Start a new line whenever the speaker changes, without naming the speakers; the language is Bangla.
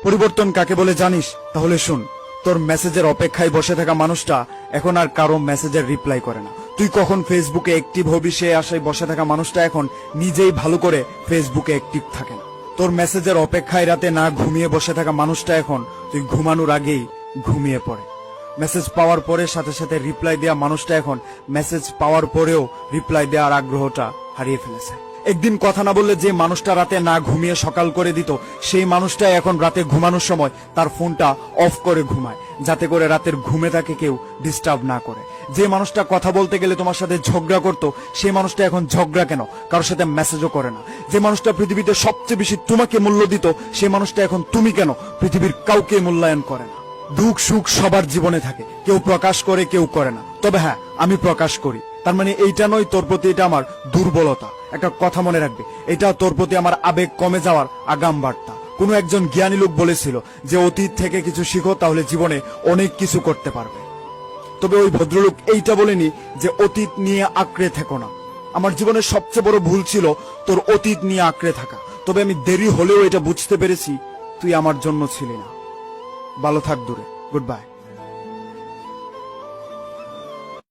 পরিবর্তন কাকে বলে জানিস? তাহলে শুন, তোর মেসেজের অপেক্ষায় বসে থাকা মানুষটা এখন আর কারো মেসেজের রিপ্লাই করে না। তুই কখন ফেসবুকে অ্যাক্টিভ হবি সে আশায় বসে থাকা মানুষটা এখন নিজেই ভালো করে ফেসবুকে অ্যাক্টিভ থাকে না। তোর মেসেজের অপেক্ষায় রাতে না ঘুমিয়ে বসে থাকা মানুষটা এখন তুই ঘুমানোর আগেই ঘুমিয়ে পড়ে। মেসেজ পাওয়ার পরে সাথে সাথে রিপ্লাই দেওয়া মানুষটা এখন মেসেজ পাওয়ার পরেও রিপ্লাই দেওয়ার আগ্রহটা হারিয়ে ফেলেছে। একদিন কথা না বললে যে মানুষটা রাতে না ঘুমিয়ে সকাল করে দিত, সেই মানুষটা এখন রাতে ঘুমানোর সময় তার ফোনটা অফ করে ঘুমায়, যাতে করে রাতের ঘুমে তাকে কেউ ডিস্টার্ব না করে। যে মানুষটা কথা বলতে গেলে তোমার সাথে ঝগড়া করতো, সেই মানুষটা এখন ঝগড়া কেন, কারোর সাথে মেসেজও করে না। যে মানুষটা পৃথিবীতে সবচেয়ে বেশি তোমাকে মূল্য দিত, সেই মানুষটা এখন তুমি কেন পৃথিবীর কাউকে মূল্যায়ন করে না। দুঃখ সুখ সবার জীবনে থাকে, কেউ প্রকাশ করে কেউ করে না। তবে হ্যাঁ, আমি প্রকাশ করি। তার মানে এইটা নয় তোর প্রতি এটা আমার দুর্বলতা। একটা কথা মনে রাখবে, এটা তোর প্রতি আমার আবেগ কমে যাওয়ার আগাম বার্তা। কোনো একজন জ্ঞানী লোক বলেছিল যে অতীত থেকে কিছু শিখো, তাহলে জীবনে অনেক কিছু করতে পারবে। তবে ওই ভদ্রলোক এইটা বলেনি যে অতীত নিয়ে আঁকড়ে থেকো না। আমার জীবনের সবচেয়ে বড় ভুল ছিল তোর অতীত নিয়ে আঁকড়ে থাকা। তবে আমি দেরি হলেও এটা বুঝতে পেরেছি তুই আমার জন্য ছিলি না। ভালো থাক দূরে। Good bye.